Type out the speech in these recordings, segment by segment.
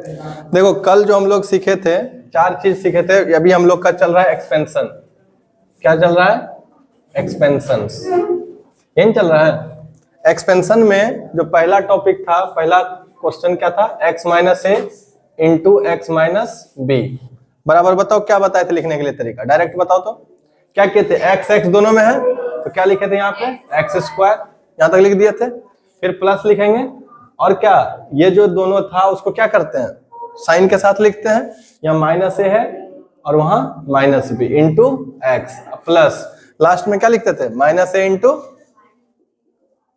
देखो कल जो हम लोग सीखे थे, 4 चीज सीखे थे। अभी हम लोग का चल रहा है एक्सपेंशन। क्या चल रहा है? एक्सपेंशन। यही चल रहा है। एक्सपेंशन में जो पहला टॉपिक था, पहला क्वेश्चन क्या था? x माइनस ए इंटू एक्स माइनस बी बराबर, बताओ क्या बताए थे लिखने के लिए तरीका? डायरेक्ट बताओ तो क्या किए थे? x x दोनों में है तो क्या लिखे थे यहाँ पे? एक्स स्क्वायर, यहाँ तक लिख दिए थे। फिर प्लस लिखेंगे और क्या, ये जो दोनों था उसको क्या करते हैं? साइन के साथ लिखते हैं। यहाँ माइनस ए है और वहां minus B into X plus last में क्या लिखते थे? माइनस ए इंटू,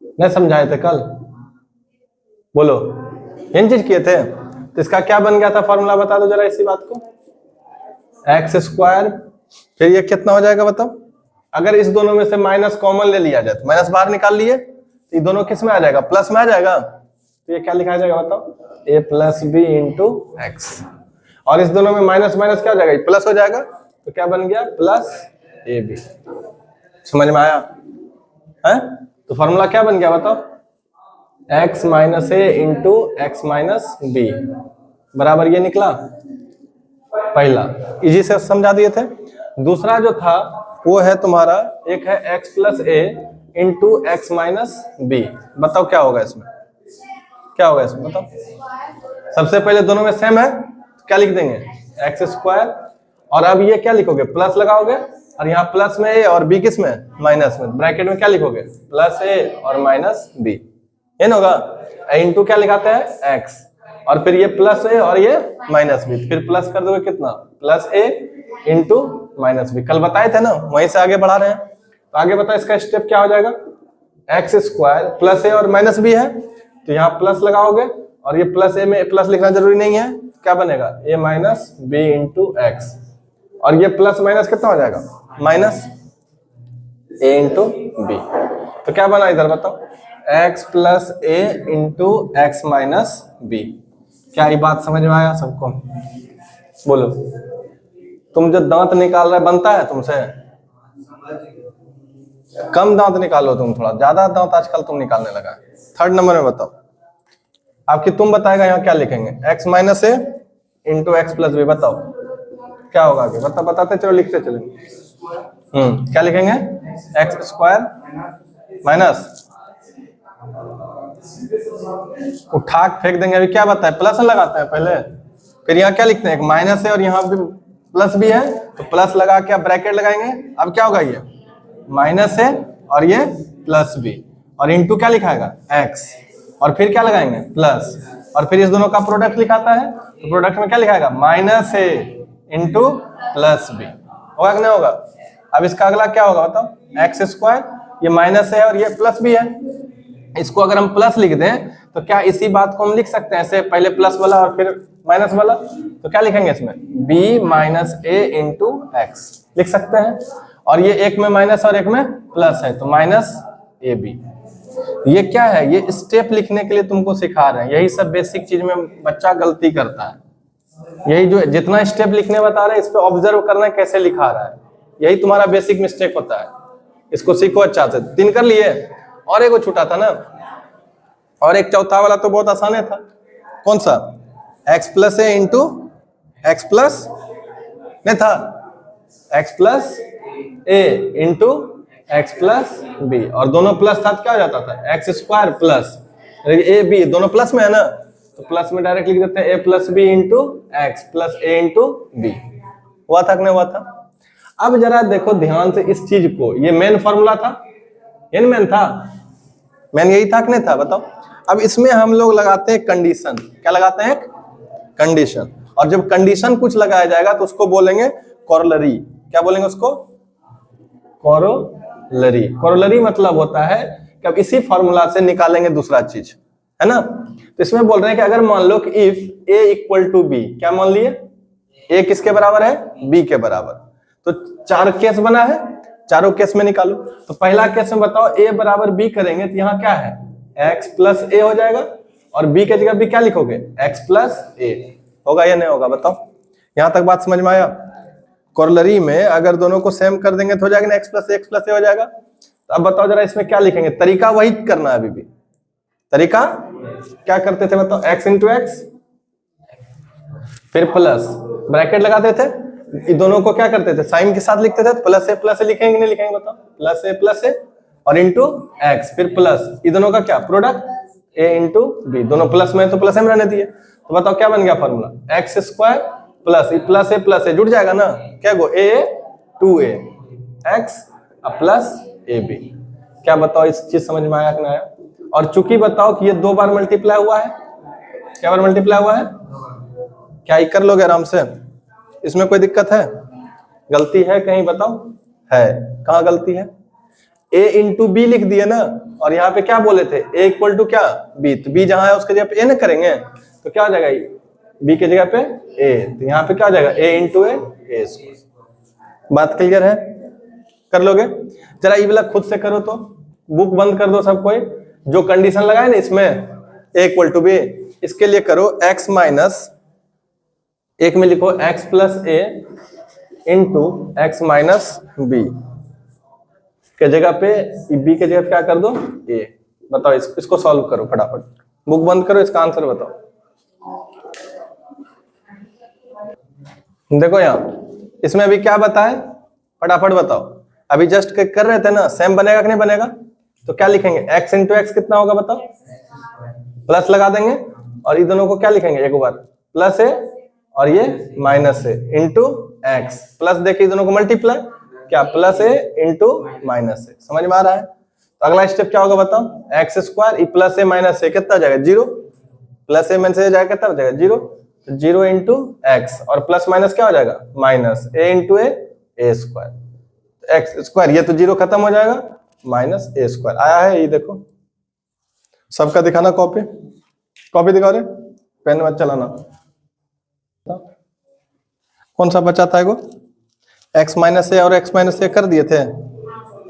नहीं समझाए थे कल? बोलो, इन चीज किए थे। तो इसका क्या बन गया था फॉर्मूला? बता दो जरा इसी बात को। एक्स स्क्वायर, फिर ये कितना हो जाएगा बताओ? अगर इस दोनों में से माइनस कॉमन ले लिया जाए तो माइनस बाहर निकाल लिए तो ये दोनों किस में आ जाएगा? प्लस में आ जाएगा। तो ये क्या लिखा जाएगा बताओ? ए प्लस बी इंटू एक्स। और इस दोनों में माइनस माइनस क्या हो जाएगा? प्लस हो जाएगा। तो क्या बन गया? Plus A B. समझ में आया है? तो फॉर्मूला क्या बन गया बताओ? एक्स माइनस ए इंटू एक्स माइनस बी बराबर ये निकला। पहला इजी से समझा दिए थे। दूसरा जो था वो है तुम्हारा, एक है x plus A into x minus B. बताओ क्या होगा इसमें? क्या होगा इसमें बताओ? सबसे पहले दोनों में सेम है तो क्या लिख देंगे? X square. और अब ये क्या लिखोगे? प्लस लगाओगे और यहाँ प्लस में ए और बी किस में? माइनस में। ब्रैकेट में क्या लिखोगे? प्लस ए और माइनस बी। ये ना होगा। इंटू क्या लिखाते हैं? एक्स, और फिर ये प्लस ए और ये माइनस बी। फिर प्लस कर दोगे कितना? Plus A into minus B. कल बताए थे ना, वहीं से आगे बढ़ा रहे हैं। तो आगे बताओ इसका स्टेप क्या हो जाएगा? एक्स स्क्वायर प्लस ए और माइनस बी है तो यहाँ प्लस लगाओगे और ये प्लस ए में प्लस लिखना जरूरी नहीं है। क्या बनेगा? ए माइनस बी इंटू एक्स। और ये प्लस माइनस कितना हो जाएगा? माइनस ए इंटू बी। तो क्या बना इधर बताओ? X plus A into x minus B. क्या ये बात समझ में आया सबको? बोलो। तुम जो दांत निकाल रहे बनता है तुमसे? कम दांत निकालो तुम, थोड़ा ज्यादा दांत आजकल तुम निकालने लगा है। 3rd नंबर में बताओ आपकी, तुम बताएगा यहाँ क्या लिखेंगे? एक्स माइनस ए इंटू एक्स प्लस बी। बताओ क्या होगा आगे? बताते चलो, लिखते चलेंगे। क्या लिखेंगे? एक्स स्क्वायर माइनस, उठा फेंक देंगे। अभी क्या बताए? प्लस लगाते हैं पहले, फिर यहाँ क्या लिखते हैं? एक माइनस है और यहाँ भी प्लस भी है तो प्लस लगा के ब्रैकेट लगाएंगे। अब क्या होगा? ये माइनस है और ये प्लस बी, और इंटू क्या लिखाएगा? एक्स, और फिर क्या लगाएंगे? प्लस, और फिर इस दोनों का प्रोडक्ट लिखाता है तो प्रोडक्ट में क्या लिखाएगा? माइनस ए इंटू प्लस बी। होगा कि नहीं होगा? अब इसका अगला क्या होगा बताओ? एक्स स्क्वायर, ये माइनस है और ये प्लस भी है। इसको अगर हम प्लस लिख दें तो क्या इसी बात को हम लिख सकते हैं ऐसे, पहले प्लस वाला और फिर माइनस वाला? तो क्या लिखेंगे इसमें? b माइनस ए इंटू एक्स लिख सकते हैं। और ये एक में माइनस और एक में प्लस है तो माइनस ए बी। ये क्या है? ये स्टेप लिखने के लिए तुमको सिखा रहे हैं। यही सब बेसिक चीज में बच्चा गलती करता है। यही जो जितना स्टेप लिखने बता रहे हैं इस पे ऑब्जर्व करना है कैसे लिखा रहा है। यही तुम्हारा बेसिक मिस्टेक होता है। इसको सीखो अच्छा से। 3 कर लिए और एक छूटा था ना, और एक चौथा वाला तो बहुत आसान था। कौन सा? X plus A into X plus, नहीं था? X plus A into X plus B, और दोनों प्लस था तो क्या हो जाता था? X square plus A B, दोनों प्लस में है ना तो प्लस में डायरेक्ट लिख देते हैं A plus B into X plus A into B. हुआ था कि नहीं हुआ था? अब जरा देखो ध्यान से इस चीज को। ये मेन फॉर्मूला था, ये मेन था, मेन यही था कि नहीं था? बताओ। अब इसमें हम लोग लगाते हैं कंडीशन। क्या लगाते हैं? कंडीशन। और जब कंडीशन कुछ लगाया जाएगा तो उसको बोलेंगे कोरोलरी। क्या बोलेंगे उसको? कोरोलरी। कोरोलरी मतलब होता है कि अब इसी फॉर्मूला से निकालेंगे दूसरा चीज, है ना? तो इसमें बोल रहे हैं कि अगर मान लो कि if A equal to B, क्या मान लिए? ए किसके बराबर है? बी के बराबर। तो 4 केस बना है, चारों केस में निकालो। तो पहला केस में बताओ a बराबर b करेंगे तो यहाँ क्या है? x प्लस ए हो जाएगा, और b के जगह b क्या लिखोगे? x प्लस ए। होगा या नहीं होगा बताओ? यहाँ तक बात समझ में आया? कोरोलरी में अगर दोनों को सेम कर देंगे तो हो जाएगा ना, x प्लस ए हो जाएगा। तो अब बताओ जरा इसमें क्या लिखेंगे? तरीका वही करना है। अभी भी तरीका क्या करते थे बताओ? x इंटू एक्स फिर प्लस, ब्रैकेट लगाते थे, इन दोनों को क्या करते थे, साइन के साथ लिखते थे, प्लस ए लिखेंगे नहीं लिखेंगे बताओ, प्लस ए और इंटू एक्स, फिर प्लस, इन दोनों का क्या प्रोडक्ट ए इंटू बी, दोनों प्लस में तो प्लस में रहने दिए, तो बताओ क्या बन गया formula, X square plus A जुड़ जाएगा ना, क्या गो A 2a X plus A B. क्या बताओ इस चीज समझ में आया कि नहीं आया? और चूंकि बताओ कि ये 2 बार मल्टीप्लाई हुआ है, क्या बार मल्टीप्लाई हुआ है, क्या ही कर लोगे आराम से, इसमें कोई दिक्कत है, गलती है कहीं बताओ, है, कहाँ गलती है, a इंटू बी लिख दिए ना, और यहाँ पे क्या बोले थे, a इक्वल टू क्या b, तो b जहां है उसके जगह पे a न करेंगे, तो क्या हो जाएगा b के जगह पे a, तो यहाँ पे क्या हो जाएगा a इंटू ए स्क्वायर। बात क्लियर है, कर लोगे? जरा ये वाला खुद से करो, तो बुक बंद कर दो सब कोई, जो कंडीशन लगाए ना इसमें a इक्वल टू बी, इसके लिए करो x माइनस, एक में लिखो x plus A into x minus B के जगह पे बी के जगह क्या कर दो ए। बताओ इसको सॉल्व करो फटाफट, बुक बंद करो, इसका आंसर बताओ। देखो यहाँ इसमें अभी क्या बताए, फटाफट बताओ, अभी जस्ट कर रहे थे ना, सेम बनेगा कि नहीं बनेगा, तो क्या लिखेंगे, x इंटू एक्स कितना होगा बताओ, प्लस लगा देंगे, और इन दोनों को क्या लिखेंगे एक बार, प्लस ए और ये माइनस ए इंटू एक्स, प्लस देखिए दोनों को मल्टीप्लाई, क्या प्लस ए इंटू माइनस ए, समझ में आ रहा है? तो अगला स्टेप क्या होगा बताओ, एक्स स्क्वायर प्लस ए माइनस ए कितना हो जाएगा 0, प्लस ए माइनस ए जाएगा कितना हो जाएगा 0, तो 0 इंटू एक्स और प्लस माइनस क्या हो जाएगा माइनस ए इंटू ए स्क्वायर, एक्स स्क्वायर, ये तो 0 खत्म हो जाएगा, माइनस ए स्क्वायर आया है, ये देखो सबका दिखाना, कॉपी दिखा रहे, पेन मत चलाना, कौन सा बचा था, एगो x माइनस ए और x माइनस ए कर दिए थे,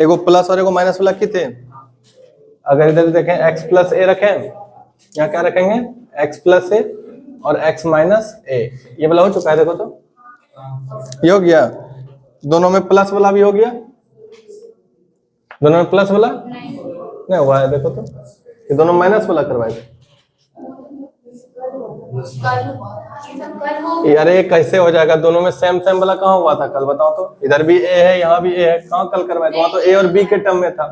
एगो प्लस और एगो माइनस वाला की थे, अगर इधर देखें x प्लस ए रखें, यहाँ क्या रखेंगे x प्लस ए और x माइनस ए, ये वाला हो चुका है, देखो तो ये हो गया, दोनों में प्लस वाला भी हो गया, दोनों में प्लस वाला नहीं हुआ है, देखो तो ये दोनों माइनस वाला करवाए, अरे कैसे हो जाएगा, दोनों में सेम वाला कहाँ हुआ था कल, बताओ तो, इधर भी ए है यहाँ भी ए है, कहाँ कल करवाए, वहां तो ए और बी के टर्म में था,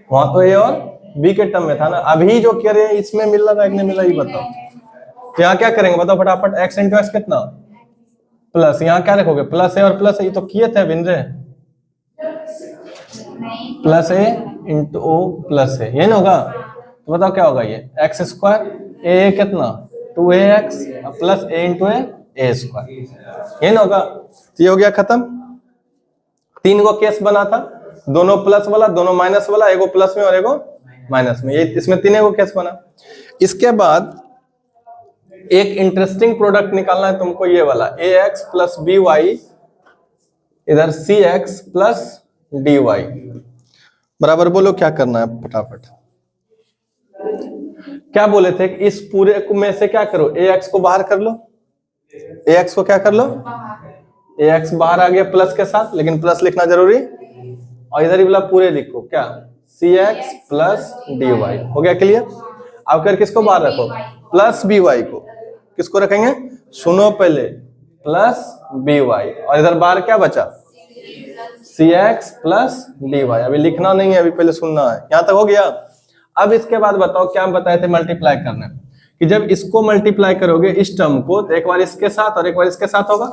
वहां तो ए और बी के टर्म में था ना, अभी जो कह रहे हैं इसमें मिल रहा है नहीं मिल रहा, ये बताओ, तो यहाँ क्या करेंगे बताओ फटाफट, एक्स इंटू एक्स कितना प्लस, यहाँ क्या रखोगे प्लस ए और प्लस ए, ये तो किए थे Bindre, plus A into O plus ए, ये ना होगा, तो बताओ क्या होगा, ये एक्स स्क्वायर ए कितना 2ax plus A into A square, ये ना होगा, तो ये हो गया खत्म। 3 गो केस बना था, दोनों प्लस वाला दोनों माइनस वाला, एगो प्लस में और एगो माइनस में, ये इसमें 3 गो केस बना। इसके बाद एक इंटरेस्टिंग प्रोडक्ट निकालना है तुमको, ये वाला ax प्लस बी वाई इधर cx प्लस dy बराबर, बोलो क्या करना है फटाफट। क्या बोले थे कि इस पूरे में से क्या करो, ax को बाहर कर लो, ax को क्या कर लो, ax बाहर आ गया प्लस के साथ, लेकिन प्लस लिखना जरूरी, और इधर ही वाला पूरे लिखो क्या cx प्लस dy, हो गया क्लियर। अब कर किसको बाहर रखो, प्लस by को, किसको रखेंगे सुनो पहले, प्लस by, और इधर बाहर क्या बचा cx प्लस dy, अभी लिखना नहीं है, अभी पहले सुनना है, यहां तक हो गया। अब इसके बाद बताओ क्या हम बताए थे मल्टीप्लाई करना, कि जब इसको मल्टीप्लाई करोगे इस टर्म को, तो एक बार इसके साथ और एक बार इसके साथ होगा,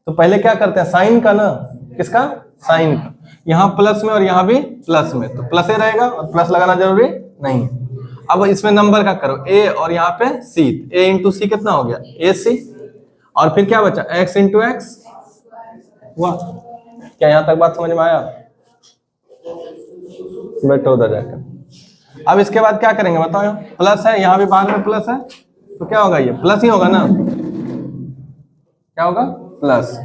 तो पहले क्या करते हैं साइन का ना, किसका साइन का, यहाँ प्लस में और यहाँ भी प्लस में, तो प्लस ए रहेगा और प्लस लगाना जरूरी नहीं। अब इसमें नंबर का करो a और यहाँ पे c, a इंटू सी कितना हो गया ac, और फिर क्या बचा x इंटू एक्स, वाह क्या यहाँ तक बात समझ में आया, बैठो उधर जाकर। अब इसके बाद क्या करेंगे बताओ, प्लस है यहाँ भी बाहर में प्लस है, तो क्या होगा ये प्लस ही होगा ना, क्या होगा प्लस।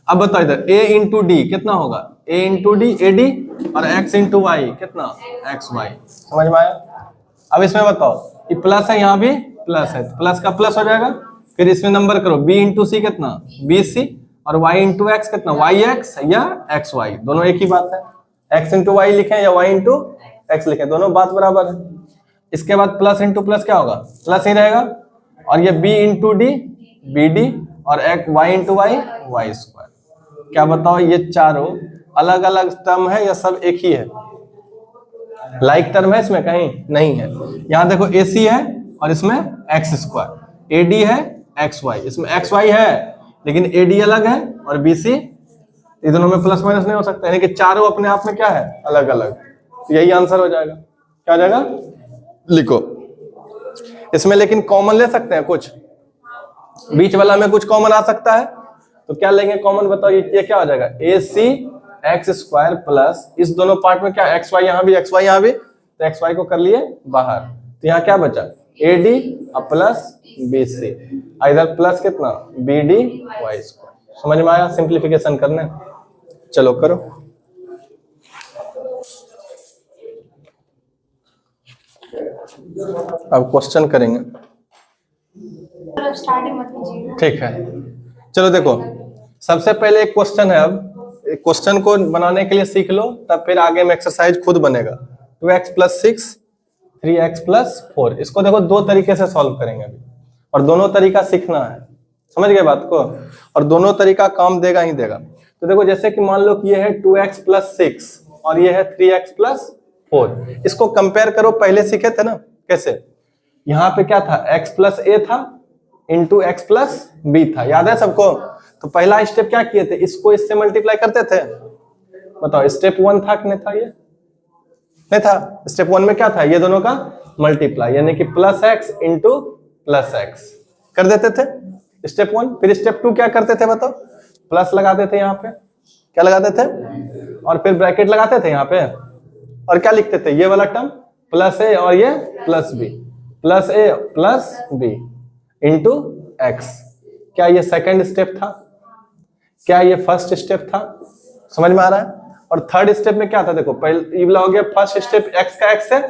अब बताओ इधर a इंटू डी कितना होगा, a into D A D, और x इंटू वाई कितना एक्स वाई, समझ में आया। अब इसमें बताओ ये प्लस है यहाँ भी प्लस है, तो प्लस का प्लस हो जाएगा, फिर इसमें नंबर करो b इंटू सी कितना बी सी, और y इंटू एक्स कितना वाई एक्स या एक्स वाई, दोनों एक ही बात है, x इंटू वाई लिखे या y इंटू एक्स लिखे, दोनों बात बराबर है। इसके बाद प्लस इंटू प्लस क्या होगा प्लस ही रहेगा, और ये b into D B D और एक Y into Y Y square. क्या बताओ ये चारों अलग अलग टर्म है या सब एक ही है? लाइक टर्म है इसमें? कहीं नहीं है। यहाँ देखो ए सी है और इसमें एक्स स्क्वायर, ए डी है एक्स वाई, इसमें एक्स वाई है लेकिन ए डी अलग है और बी सी, इन दोनों में प्लस माइनस नहीं हो सकता, यानी कि चारों अपने आप में क्या है? अलग अलग। यही आंसर हो जाएगा। क्या हो जाएगा? लिखो इसमें, लेकिन कॉमन ले सकते हैं कुछ, बीच वाला में कुछ कॉमन आ सकता है, तो क्या लेंगे कॉमन? बताओ ये क्या हो जाएगा? ए सी एक्स स्क्वायर प्लस इस दोनों पार्ट में क्या एक्स वाई, यहाँ भी एक्स वाई यहाँ भी, तो एक्स वाई को कर लिए बाहर, तो यहाँ क्या बचा? A D plus B C, इधर प्लस कितना? B D Y square. समझ में आया? सिंप्लीफिकेशन करने, चलो करो। अब क्वेश्चन करेंगे, ठीक है? चलो देखो, सबसे पहले एक क्वेश्चन है। अब क्वेश्चन को बनाने के लिए सीख लो, तब फिर आगे में एक्सरसाइज खुद बनेगा। 2x + 6 3x + 4, इसको देखो दो तरीके से सॉल्व करेंगे अभी, और दोनों तरीका सीखना है। समझ गए बात को? और दोनों तरीका काम देगा ही देगा। तो देखो जैसे कि मान लो कि ये है 2x + 6 और ये है 3x + 4, इसको कंपेयर करो। पहले सीखे थे ना कैसे? यहाँ पे क्या था? x + a था इंटू x + b था, याद है सबको? तो पहला स्टेप क्या किए थे? इसको इससे मल्टीप्लाई करते थे। बताओ स्टेप 1 था कि नहीं था? ये नहीं था। स्टेप 1 में क्या था? ये दोनों का मल्टीप्लाई, यानी कि +x इंटू +x कर देते थे स्टेप 1। फिर स्टेप 2 क्या करते थे बताओ? प्लस लगाते थे यहाँ पे, क्या लगाते थे? और फिर ब्रैकेट लगाते थे यहाँ पे, और क्या लिखते थे? ये वाला टर्म +a और ये +b, +a + b into x। क्या ये सेकंड स्टेप था? क्या ये फर्स्ट स्टेप था? समझ में आ रहा है? और थर्ड स्टेप में क्या था? देखो पहले ये वाला हो गया फर्स्ट स्टेप, x का x है,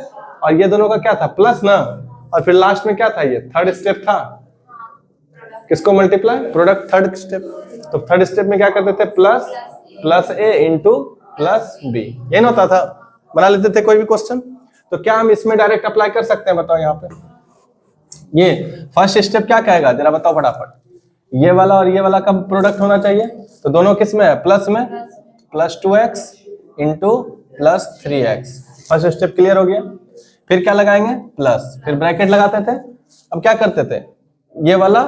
और ये दोनों का क्या था? प्लस ना। और फिर लास्ट में क्या था? ये थर्ड स्टेप था, किसको मल्टीप्लाई? Product, third step. तो थर्ड स्टेप में क्या करते थे? +a इंटू +b, यही ना होता था? बना लेते थे कोई भी क्वेश्चन। तो क्या हम इसमें डायरेक्ट अप्लाई कर सकते हैं? बताओ यहाँ पे ये फर्स्ट स्टेप क्या कहेगा जरा बताओ फटाफट? ये वाला और ये वाला का प्रोडक्ट होना चाहिए, तो दोनों किस में है? प्लस में, +2x into +3x। First step clear हो गया। फिर क्या लगाएंगे? प्लस, फिर ब्रैकेट लगाते थे। अब क्या करते थे? ये वाला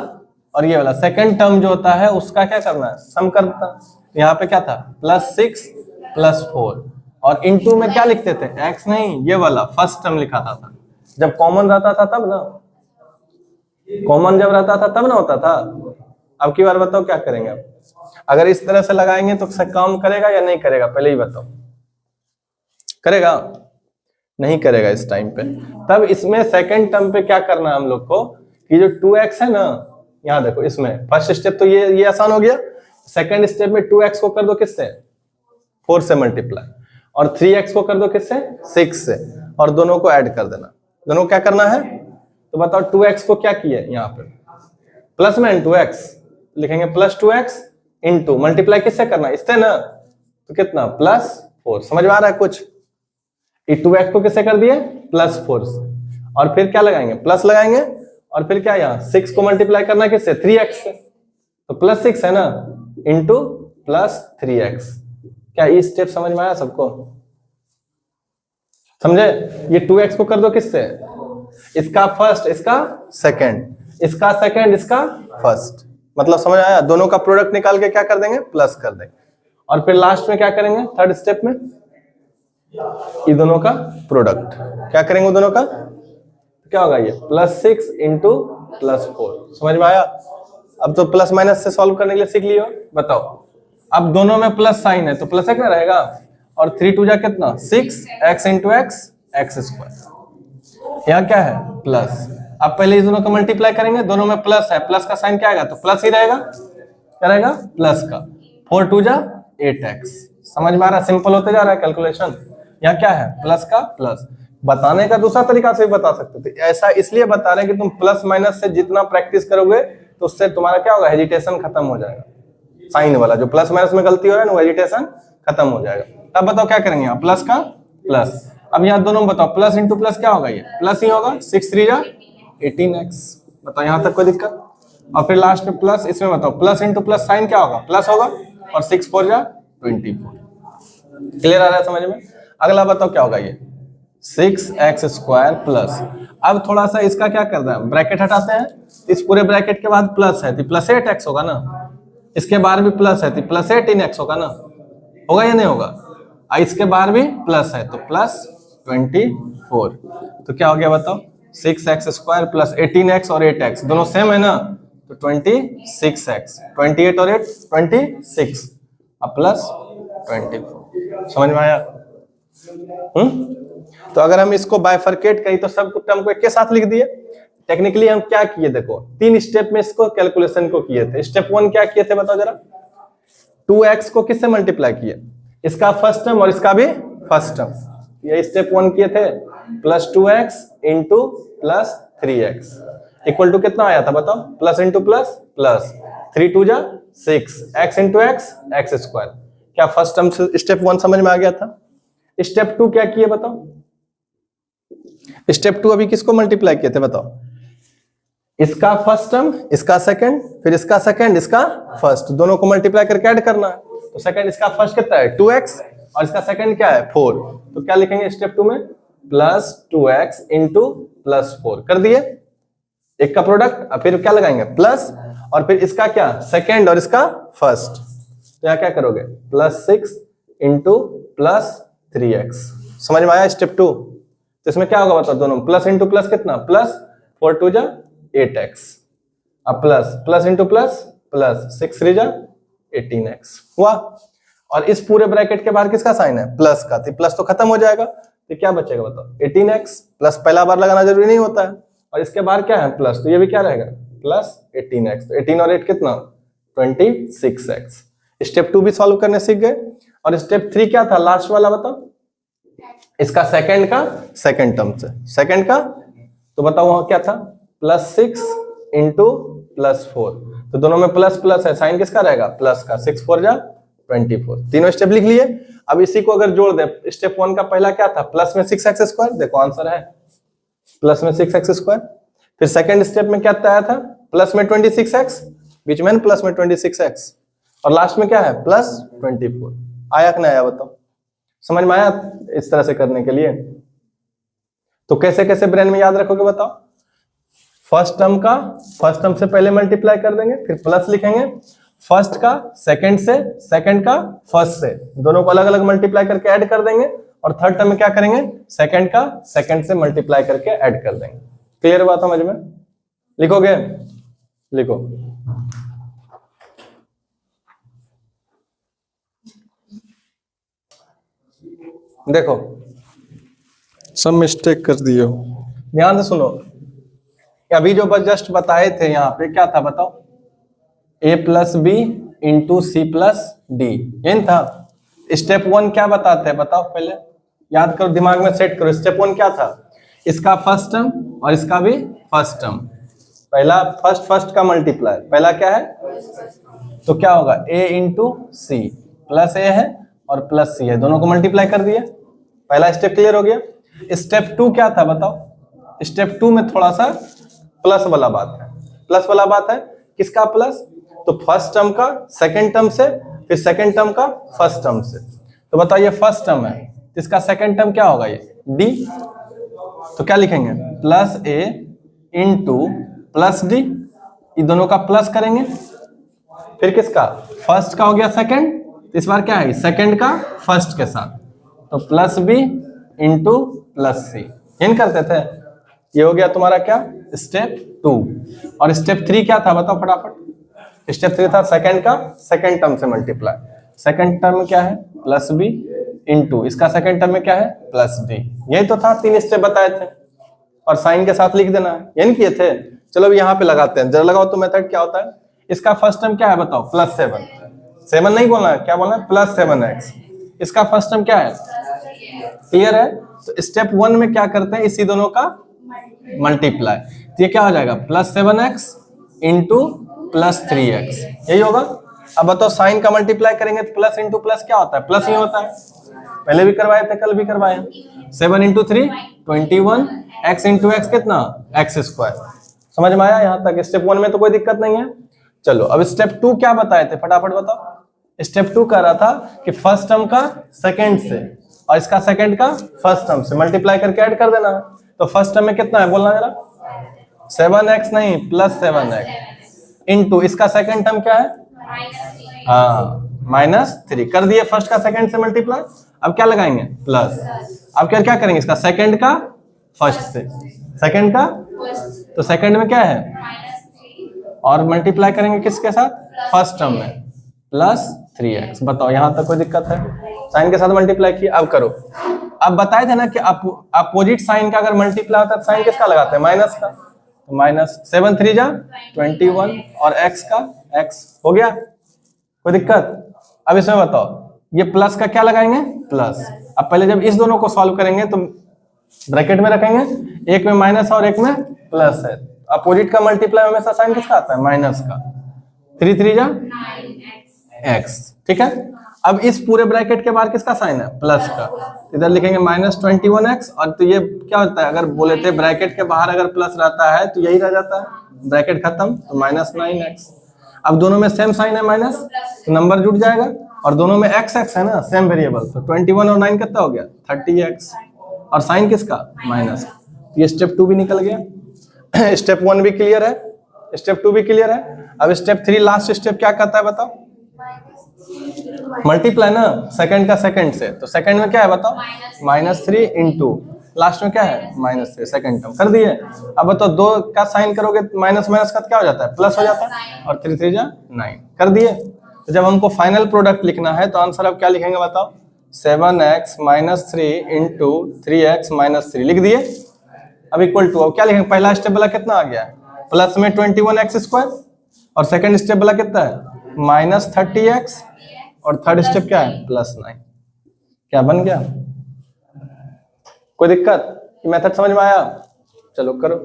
और ये वाला सेकंड टर्म जो होता है उसका क्या करना है? सम करता। यहाँ पे क्या था? +6 + 4, और इंटू में क्या लिखते थे? x नहीं, ये वाला फर्स्ट टर्म लिखा था। जब कॉमन रहता था तब ना, कॉमन जब रहता था तब ना होता था। अब की बार बताओ क्या करेंगे? अब अगर इस तरह से लगाएंगे तो काम करेगा या नहीं करेगा? पहले ही बताओ। करेगा? नहीं करेगा इस टाइम पे। तब इसमें सेकंड टर्म पे क्या करना है हम लोग को? कि जो 2x है ना, यहाँ देखो इसमें फर्स्ट स्टेप तो ये आसान हो गया। सेकंड स्टेप में 2x को कर दो किससे? 4 से मल्टीप्लाई, और 3x को कर दो किससे? 6 से, और दोनों को ऐड कर देना। दोनों क्या करना है? तो बताओ 2x को क्या किए यहाँ पे? प्लस में इंटू x लिखेंगे, +2x इंटू मल्टीप्लाई किससे करना? इससे ना, तो कितना? +4। समझ में आ रहा है कुछ? 2x को किससे कर दिए? +4 से, और फिर क्या लगाएंगे? प्लस लगाएंगे, और फिर क्या यहाँ 6 को मल्टीप्लाई करना किससे? 3x से, तो +6 है ना इंटू +3x। क्या ये स्टेप समझ में आया सबको? समझे? ये 2x को कर दो किससे? इसका फर्स्ट, इसका सेकंड, इसका सेकंड, इसका फर्स्ट। मतलब समझ आया? दोनों का प्रोडक्ट निकाल के क्या कर देंगे? प्लस कर देंगे, और फिर लास्ट में क्या करेंगे? थर्ड स्टेप में ये दोनों का प्रोडक्ट क्या करेंगे? दोनों का क्या होगा? ये +6 इंटू +4। समझ में आया? अब तो प्लस माइनस से सॉल्व करने के लिए सीख लियो। बताओ अब दोनों में प्लस साइन है तो प्लस एक ना रहेगा, और 3 2 जा कितना? 6x into x square. यहाँ क्या है? प्लस। अब पहले इस दोनों को मल्टीप्लाई करेंगे, दोनों में प्लस है, प्लस का साइन क्या आएगा? तो प्लस ही रहेगा। क्या रहेगा? प्लस का। 4 2 जा 8x। समझ में आ रहा है? सिंपल होते जा रहा है कैलकुलेशन। यहाँ क्या है? प्लस का प्लस। बताने का दूसरा तरीका से भी बता सकते थे। ऐसा इसलिए बता रहे हैं कि तुम प्लस माइनस से जितना प्रैक्टिस करोगे तो उससे तुम्हारा क्या होगा? हेजिटेशन खत्म हो जाएगा। साइन वाला जो प्लस माइनस में गलती हो रहा है ना, वो हेजिटेशन खत्म हो जाएगा। तब बताओ क्या करेंगे? यहाँ प्लस का प्लस। अब यहाँ दोनों में बताओ प्लस इंटू प्लस क्या होगा? ये प्लस ही होगा। 6 3 जा 18x। बताओ यहाँ तक कोई दिक्कत? और फिर लास्ट में प्लस, इसमें बताओ प्लस इंटू प्लस साइन क्या होगा, प्लस होगा, और 6 4 जा 24। क्लियर आ रहा है समझ में? अगला बताओ क्या होगा ये 6x² प्लस, अब थोड़ा सा इसका क्या करना है, ब्रैकेट हटाते हैं, इस पूरे ब्रैकेट के बाद प्लस है तो प्लस 8x होगा ना, इसके बाद भी प्लस है तो प्लस 18x होगा ना, होगा या नहीं होगा? इसके बाद भी प्लस है तो प्लस 24, तो क्या हो गया बताओ 6x² प्लस 18x और 8x दोनों सेम है ना, तो 26x, 28 और 8 26, अब प्लस 24। समझ में आया? तो अगर हम इसको बाइफरकेट करें तो सब टर्म को एक के साथ लिख दिए। टेक्निकली हम क्या किए, देखो 3 स्टेप में इसको कैलकुलेशन को किए थे। स्टेप 1 क्या किए थे बताओ जरा, 2x को किससे मल्टीप्लाई किए, इसका फर्स्ट टर्म और इसका भी फर्स्ट टर्म, ये स्टेप 1 किए थे, plus 2x into plus 3x equal to कितना आया था बताओ, प्लस इंटू प्लस प्लस, 3 2 जा 6, x इंटू x x²। क्या फर्स्ट टर्म से स्टेप 1 समझ में आ गया था? स्टेप 2 क्या किए बताओ, स्टेप 2 अभी किसको मल्टीप्लाई किए थे बताओ, इसका फर्स्ट टर्म, इसका सेकंड, फिर इसका सेकंड, इसका फर्स्ट, दोनों को मल्टीप्लाई करके ऐड करना है। तो सेकंड इसका फर्स्ट कितना है 2x और इसका सेकंड क्या है 4, तो क्या लिखेंगे स्टेप 2 में, प्लस 2x इंटू प्लस 4 कर दिए, एक का प्रोडक्ट, अब फिर क्या लगाएंगे प्लस, और फिर इसका क्या सेकंड और इसका फर्स्ट, तो यहाँ क्या करोगे प्लस 6 इंटू प्लस 3x। समझ में आया स्टेप 2? तो इसमें क्या होगा बताओ, दोनों प्लस इंटू प्लस कितना, प्लस 4 2 जा 8x, अब plus plus into plus plus 6 3 जा 18x हुआ। और इस पूरे ब्रैकेट के बाहर किसका साइन है, प्लस का, तो प्लस तो खत्म हो जाएगा, तो क्या बचेगा बताओ 18x, प्लस पहला बार लगाना जरूरी नहीं होता है, और इसके बाहर क्या है प्लस, तो ये भी क्या रहेगा प्लस 18x, तो 18 और 8 कितना 26x। स्टेप 2 भी सॉल्व करने सीख गए। और स्टेप 3 क्या था लास्ट वाला बताओ, इसका सेकंड का सेकंड टर्म से, सेकंड का, तो बताओ वहां क्या था, प्लस 6 इंटू प्लस 4, तो दोनों में प्लस प्लस है, साइन किसका रहेगा प्लस का, 6 4 जा 24, तीनों स्टेप लिख लिए। अब इसी को अगर जोड़ दे, स्टेप 1 का पहला क्या था, प्लस में 6x², देखो आंसर है प्लस में 6x², फिर सेकंड स्टेप में क्या आया था, प्लस में 26x, बीच में प्लस में 26x, और लास्ट में क्या है प्लस 24। आया कि नहीं आया बताओ, समझ में आया इस तरह से करने के लिए? तो कैसे कैसे ब्रेन में याद रखोगे बताओ, फर्स्ट टर्म से पहले मल्टीप्लाई कर देंगे, फिर प्लस लिखेंगे, फर्स्ट का सेकंड से, सेकंड का फर्स्ट से, दोनों को अलग अलग मल्टीप्लाई करके ऐड कर देंगे, और थर्ड टर्म में क्या करेंगे, सेकंड का सेकंड से मल्टीप्लाई करके ऐड कर देंगे। क्लियर बात समझ में? लिखोगे, लिखो, देखो सब मिस्टेक कर दिए हो, ध्यान से सुनो। अभी जो जस्ट बताए थे यहाँ पे क्या था बताओ, a plus B into C plus D, यही था। स्टेप 1 क्या बताते हैं बताओ, पहले याद करो, दिमाग में सेट करो। स्टेप 1 क्या था, इसका फर्स्ट टर्म और इसका भी फर्स्ट टर्म, पहला फर्स्ट का मल्टीप्लाई, पहला क्या है, तो क्या होगा a into C, plus a है और प्लस सी है, दोनों को मल्टीप्लाई कर दिया, पहला स्टेप क्लियर हो गया। स्टेप 2 क्या था बताओ, स्टेप 2 में थोड़ा सा प्लस वाला बात है, प्लस वाला बात है, किसका प्लस, तो फर्स्ट टर्म का सेकंड टर्म से, फिर सेकंड टर्म का फर्स्ट टर्म से, तो बताओ ये फर्स्ट टर्म है, इसका सेकंड टर्म क्या होगा ये डी, तो क्या लिखेंगे plus A into plus D, ये दोनों का प्लस करेंगे, फिर किसका फर्स्ट का हो गया सेकंड, इस बार क्या है सेकंड का फर्स्ट के साथ, तो प्लस बी इंटू प्लस सी, इन करते थे। ये हो गया तुम्हारा क्या स्टेप 2। और स्टेप 3 क्या था बताओ फटाफट, स्टेप 3 था सेकंड का सेकंड टर्म से मल्टीप्लाई, सेकंड टर्म में क्या है प्लस बी इंटू इसका सेकंड टर्म में क्या है प्लस डी, यही तो था, 3 स्टेप बताए थे, और साइन के साथ लिख देना है, यही किए थे। चलो अब यहाँ पे लगाते हैं, जरा लगाओ तो मेथड क्या होता है। इसका फर्स्ट टर्म क्या है बताओ प्लस 7 नहीं बोलना है, क्या बोलना है प्लस 7x, इसका फर्स्ट टर्म क्या है, क्लियर है। तो स्टेप 1 में क्या करते हैं, इसी दोनों का मल्टीप्लाई, तो ये क्या हो जाएगा plus 7x into plus 3x, यही होगा। अब बताओ साइन का मल्टीप्लाई करेंगे तो प्लस इंटू प्लस क्या होता है, प्लस ही होता है, पहले भी करवाए थे कल भी करवाए। 7 इंटू 3 21, x इंटू एक्स कितना x², समझ में आया यहाँ तक? स्टेप 1 में तो कोई दिक्कत नहीं है। चलो अब स्टेप 2 क्या बताए थे, फटाफट बताओ। स्टेप 2 कह रहा था कि फर्स्ट टर्म का सेकंड से और इसका सेकंड का फर्स्ट टर्म से मल्टीप्लाई करके ऐड कर देना है। तो फर्स्ट टर्म में कितना है बोलना जरा, 7x नहीं प्लस 7x इंटू इसका सेकंड टर्म क्या है, हाँ -3 कर दिए फर्स्ट का सेकंड से मल्टीप्लाई। अब क्या लगाएंगे प्लस। अब क्या क्या करेंगे, इसका सेकंड का फर्स्ट से, सेकंड का, तो सेकंड में क्या है और मल्टीप्लाई करेंगे किसके साथ, फर्स्ट टर्म में +3x। बताओ यहाँ तक कोई दिक्कत है? साइन के साथ मल्टीप्लाई किया। अब करो, अब बताए थे ना कि अपोजिट साइन का अगर मल्टीप्लाई होता है साइन किसका लगाते हैं, माइनस का। तो -7 3 जा 21 और x का x हो गया, कोई दिक्कत? अब इसमें बताओ ये प्लस का क्या लगाएंगे, प्लस। अब पहले जब इस दोनों को सॉल्व करेंगे तो ब्रैकेट में रखेंगे, एक में माइनस और एक में प्लस है। अपोजिट का मल्टीप्लाई हमेशा साइन किसका आता है, माइनस का। 3 3 जा x, ठीक है। अब इस पूरे ब्रैकेट के बाहर किसका साइन है, प्लस का। इधर लिखेंगे -21x और तो ये क्या होता है, अगर बोले थे ब्रैकेट के बाहर अगर प्लस रहता है तो यही रह जाता है, ब्रैकेट खत्म, तो -9x। अब दोनों में सेम साइन है माइनस, तो नंबर जुड़ जाएगा और दोनों में x है ना, सेम वेरिएबल, तो 21 और 9 कितना हो गया 30x और साइन किसका, माइनस। ये स्टेप 2 भी निकल गया। स्टेप 1 भी क्लियर है, स्टेप 2 भी क्लियर है। अब स्टेप 3 लास्ट स्टेप क्या कहता है बताओ, मल्टीप्लाई ना सेकंड का सेकंड से। तो सेकंड में क्या है बताओ, -3 इंटू लास्ट में क्या है -3, सेकंड टर्म कर दिए। अब बताओ 2 का साइन करोगे माइनस माइनस का क्या हो जाता है, प्लस हो जाता है, और 3 3 जा 9 कर दिए। तो जब हमको फाइनल प्रोडक्ट लिखना है तो आंसर अब क्या लिखेंगे बताओ, 7x - 3 इंटू 3x - 3 लिख दिए। अब इक्वल टू, अब क्या लिखेंगे, पहला स्टेप वाला कितना आ गया, प्लस में 21x² और सेकंड स्टेप वाला कितना है -30x और थर्ड स्टेप क्या है +9। क्या बन गया, कोई दिक्कत? मेथड समझ में आया? चलो करो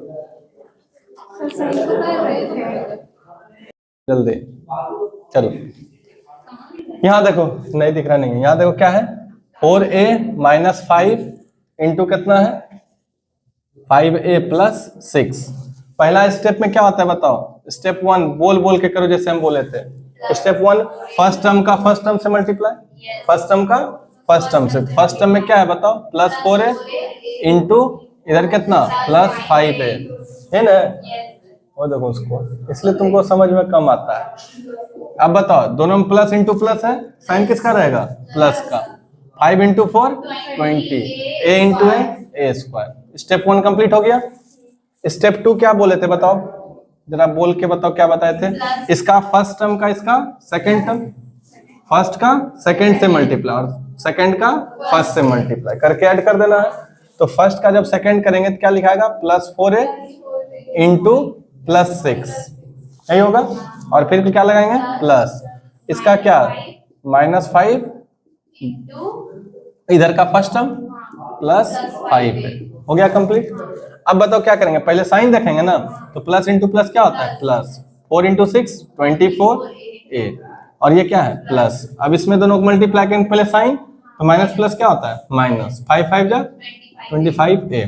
जल्दी, चलो। यहाँ देखो नहीं दिख रहा, नहीं, यहाँ देखो क्या है, 4a - 5 इंटू कितना है 5a + 6। पहला स्टेप में क्या होता है बताओ, स्टेप 1 बोल बोल के करो जैसे हम बोले थे। स्टेप 1 फर्स्ट टर्म का फर्स्ट टर्म से मल्टीप्लाई, फर्स्ट टर्म का फर्स्ट टर्म से। फर्स्ट टर्म में क्या है बताओ, +4a इंटू इधर कितना +5a है ना, वो देखो उसको, इसलिए तुमको समझ में कम आता है। अब बताओ दोनों में प्लस इंटू प्लस है, साइन किसका रहेगा, प्लस का। 5 into 4 20, a into a²। Step 1 complete हो गया। स्टेप 2 क्या बोले थे बताओ, जरा बोल के बताओ क्या बताए थे। इसका फर्स्ट टर्म का इसका सेकंड टर्म, फर्स्ट का सेकंड से मल्टीप्लाई और सेकंड का फर्स्ट से मल्टीप्लाई करके ऐड कर देना है। तो फर्स्ट का जब सेकंड करेंगे तो क्या लिखाएगा, +4a इंटू +6 यही होगा, और फिर क्या लगाएंगे प्लस, इसका क्या -5 इधर का फर्स्ट टर्म +5 हो गया कंप्लीट। अब बताओ क्या करेंगे, पहले साइन देखेंगे ना, तो प्लस इंटू प्लस क्या होता है प्लस, 4 इंटू 6 24a और ये क्या है प्लस। अब इसमें दोनों को मल्टीप्लाई करेंगे पहले साइन, तो माइनस प्लस क्या होता है माइनस, 5 5 जा 25a।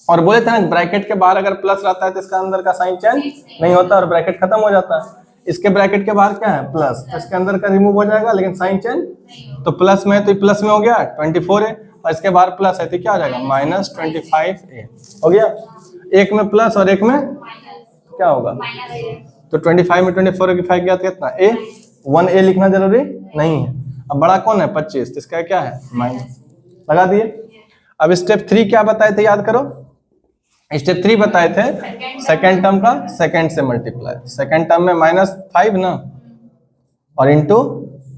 और बोले थे ना ब्रैकेट के बाहर अगर प्लस रहता है तो इसका अंदर का साइन चेंज नहीं होता और ब्रैकेट खत्म हो जाता है। इसके ब्रैकेट के बाहर क्या है प्लस, तो इसके अंदर का रिमूव हो जाएगा लेकिन साइन चेंज, तो प्लस में तो प्लस में हो गया 24a और इसके बाहर प्लस है तो क्या हो जाएगा -25a हो गया। एक में प्लस और एक में क्या होगा, तो 25 में 24 की 5 गया तो कितना a, 1a लिखना जरूरी नहीं है। अब बड़ा कौन है 25, तो इसका क्या है माइनस लगा दिए। अब स्टेप 3 क्या बताए थे याद करो, स्टेप 3 बताए थे सेकेंड टर्म का सेकेंड से मल्टीप्लाई, सेकेंड टर्म में -5 ना और इंटू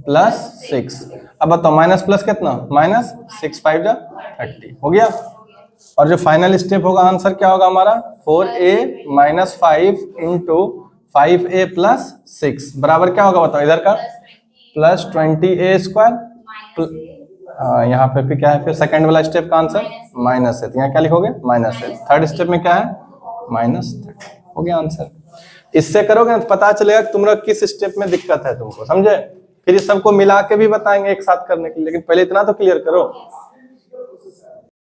+6। अब बताओ माइनस प्लस कितना -6 5 जा 30 हो गया। और जो फाइनल स्टेप होगा आंसर क्या होगा हमारा 4a - 5 इंटू 5a + 6 बराबर क्या होगा बताओ, इधर का +20a²। यहाँ पे फिर क्या है, फिर सेकंड वाला स्टेप का आंसर माइनस है, तो यहाँ क्या लिखोगे माइनस है। थर्ड स्टेप में क्या है -30 हो गया आंसर। इससे करोगे तो पता चलेगा कि तुम्हारा किस स्टेप में दिक्कत है तुमको, समझे। फिर इस सबको मिला के भी बताएंगे एक साथ करने के लिए, लेकिन पहले इतना तो क्लियर करो।